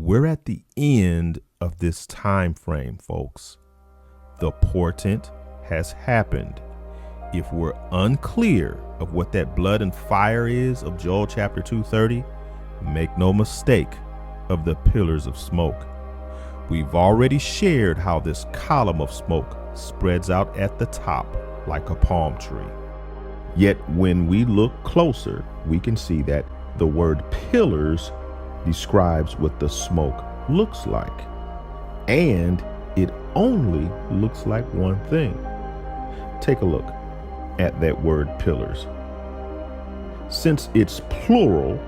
We're at the end of this time frame, folks. The portent has happened. If we're unclear of what that blood and fire is of Joel chapter 2:30, make no mistake of the pillars of smoke. We've already shared how this column of smoke spreads out at the top like a palm tree. Yet when we look closer, we can see that the word pillars describes what the smoke looks like. And it only looks like one thing. Take a look at that word pillars. Since it's plural,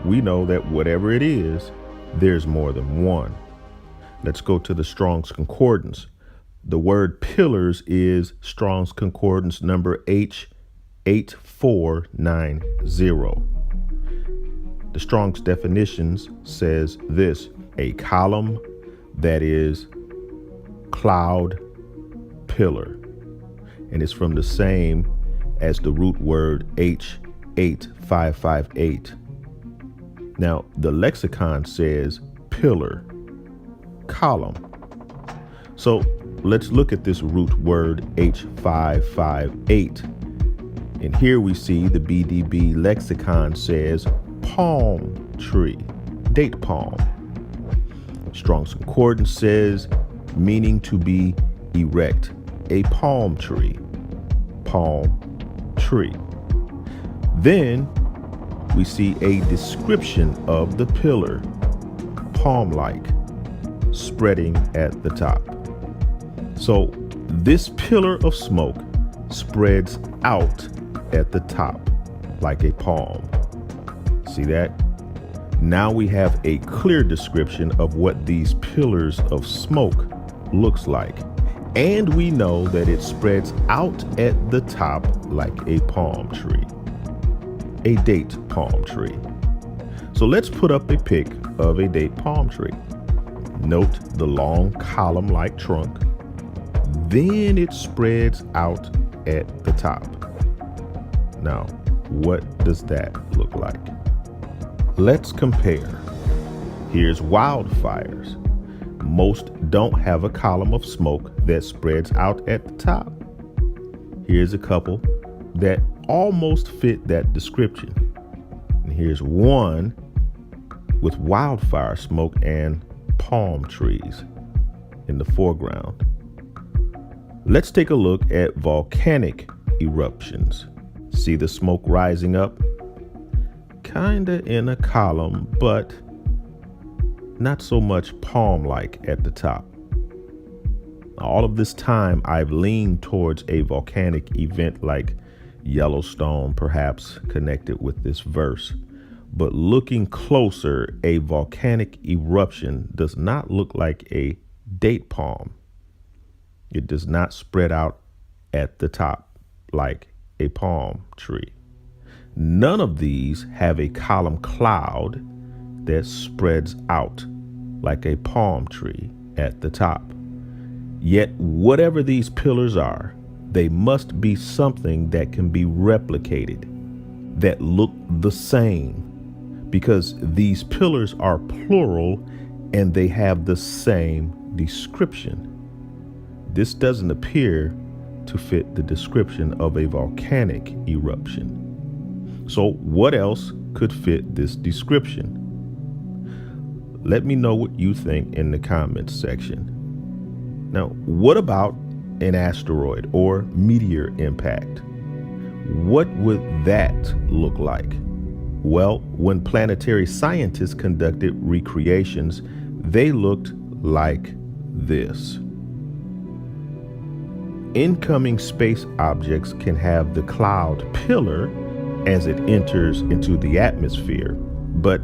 we know that whatever it is, there's more than one. Let's go to the Strong's Concordance. The word pillars is Strong's Concordance number H8490. The Strong's definitions says this: a column that is cloud pillar, and it's from the same as the root word H8558. Now, the lexicon says pillar, column. So let's look at this root word H558. And here we see the BDB lexicon says palm tree, date palm. Strong's Concordance says meaning to be erect, a palm tree, palm tree. Then we see a description of the pillar, palm-like, spreading at the top. So this pillar of smoke spreads out at the top like a palm. See that? Now we have a clear description of what these pillars of smoke looks like. And we know that it spreads out at the top like a palm tree, a date palm tree. So let's put up a pic of a date palm tree. Note the long column-like trunk. Then it spreads out at the top. Now, what does that look like? Let's compare. Here's wildfires. Most don't have a column of smoke that spreads out at the top. Here's a couple that almost fit that description. And here's one with wildfire smoke and palm trees in the foreground. Let's take a look at volcanic eruptions. See the smoke rising up? Kinda in a column, but not so much palm-like at the top. All of this time, I've leaned towards a volcanic event like Yellowstone, perhaps connected with this verse. But looking closer, a volcanic eruption does not look like a date palm. It does not spread out at the top like a palm tree. None of these have a column cloud that spreads out like a palm tree at the top. Yet, whatever these pillars are, they must be something that can be replicated, that look the same, because these pillars are plural and they have the same description. This doesn't appear to fit the description of a volcanic eruption. So what else could fit this description? Let me know what you think in the comments section. Now, what about an asteroid or meteor impact? What would that look like? Well, when planetary scientists conducted recreations, they looked like this. Incoming space objects can have the cloud pillar as it enters into the atmosphere, but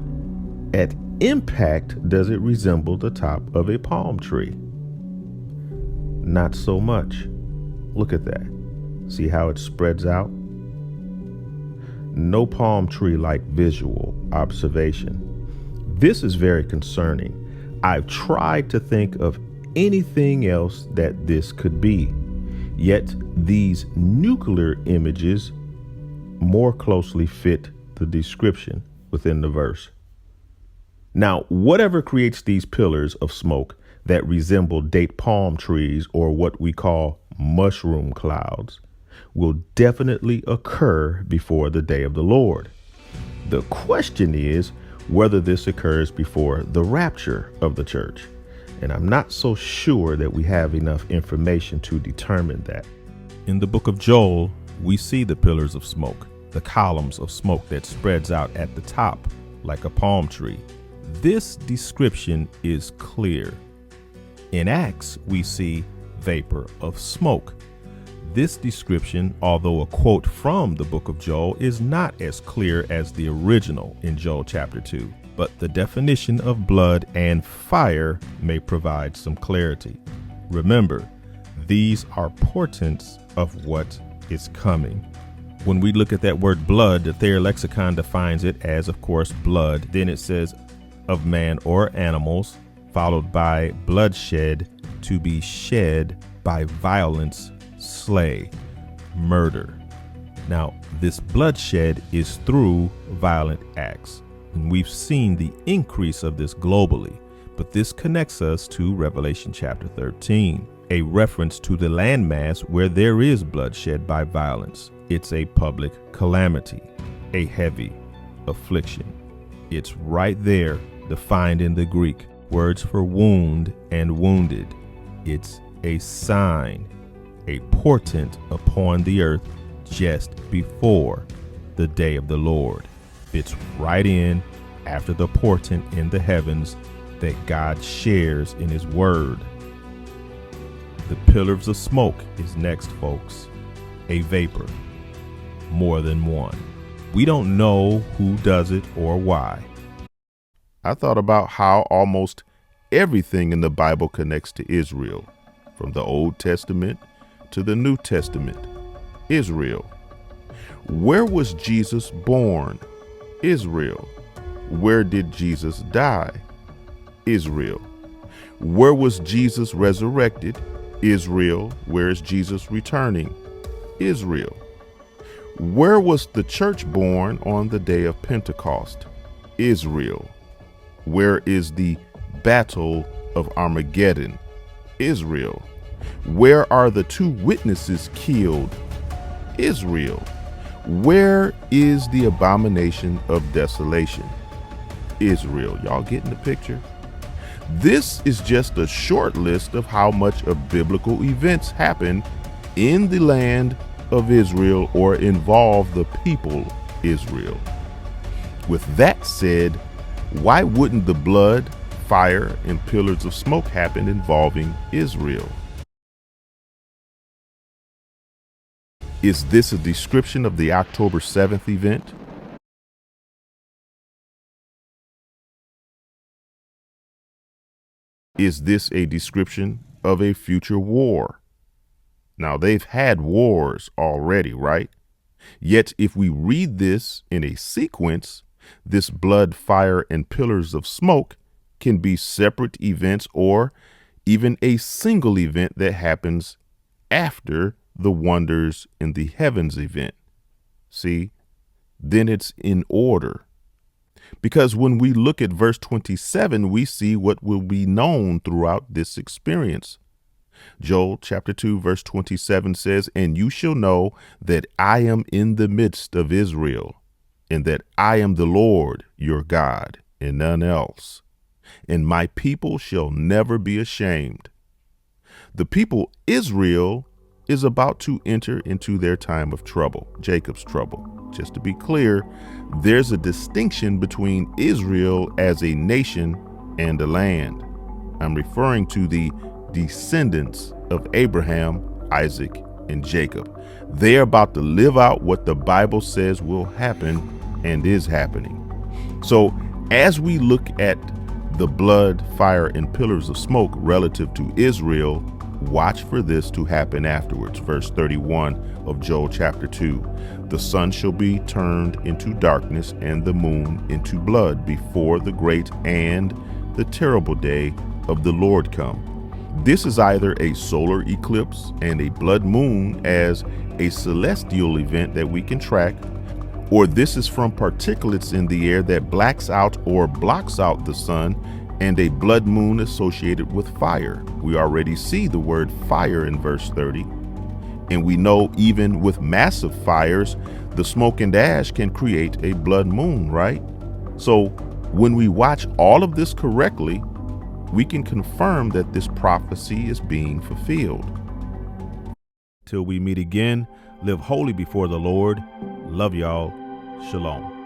at impact, does it resemble the top of a palm tree? Not so much. Look at that. See how it spreads out? No palm tree-like visual observation. This is very concerning. I've tried to think of anything else that this could be, yet these nuclear images more closely fit the description within the verse. Now, whatever creates these pillars of smoke that resemble date palm trees or what we call mushroom clouds will definitely occur before the day of the Lord. The question is whether this occurs before the rapture of the church. And I'm not so sure that we have enough information to determine that. In the book of Joel, we see the pillars of smoke, the columns of smoke that spreads out at the top like a palm tree. This description is clear. In Acts, we see vapor of smoke. This description, although a quote from the book of Joel, is not as clear as the original in Joel chapter 2, but the definition of blood and fire may provide some clarity. Remember, these are portents of what is coming. When we look at that word blood, the Thayer lexicon defines it as, of course, blood. Then it says of man or animals, followed by bloodshed, to be shed by violence, slay, murder. Now, this bloodshed is through violent acts. And we've seen the increase of this globally, but this connects us to Revelation chapter 13, a reference to the landmass where there is bloodshed by violence. It's a public calamity, a heavy affliction. It's right there, defined in the Greek, words for wound and wounded. It's a sign, a portent upon the earth just before the day of the Lord. Fits right in after the portent in the heavens that God shares in his word. The pillars of smoke is next, folks. A vapor, more than one. We don't know who does it or why. I thought about how almost everything in the Bible connects to Israel, from the Old Testament to the New Testament. Israel. Where was Jesus born? Israel. Where did Jesus die? Israel. Where was Jesus resurrected? Israel. Where is Jesus returning? Israel. Where was the church born on the day of Pentecost? Israel. Where is the battle of Armageddon? Israel. Where are the two witnesses killed? Israel. Where is the abomination of desolation? Israel. Y'all getting the picture? This is just a short list of how much of biblical events happen in the land of Israel or involve the people Israel. With that said, why wouldn't the blood, fire, and pillars of smoke happen involving Israel? Is this a description of the October 7th event? Is this a description of a future war? Now, they've had wars already, right? Yet, if we read this in a sequence, this blood, fire, and pillars of smoke can be separate events or even a single event that happens after the wonders in the heavens event. See, then it's in order. Because when we look at verse 27, we see what will be known throughout this experience. Joel chapter 2, verse 27 says, "And you shall know that I am in the midst of Israel, and that I am the Lord your God, and none else. And my people shall never be ashamed." The people Israel is about to enter into their time of trouble, Jacob's trouble. Just to be clear, there's a distinction between Israel as a nation and a land. I'm referring to the descendants of Abraham, Isaac, and Jacob. They're about to live out what the Bible says will happen and is happening. So as we look at the blood, fire, and pillars of smoke relative to Israel, watch for this to happen afterwards. Verse 31 of Joel chapter 2. "The sun shall be turned into darkness and the moon into blood before the great and the terrible day of the Lord come." This is either a solar eclipse and a blood moon as a celestial event that we can track, Or this is from particulates in the air that blacks out or blocks out the sun, and a blood moon associated with fire. We already see the word fire in verse 30. And we know even with massive fires, the smoke and ash can create a blood moon, right? So when we watch all of this correctly, we can confirm that this prophecy is being fulfilled. Till we meet again, live holy before the Lord. Love y'all. Shalom.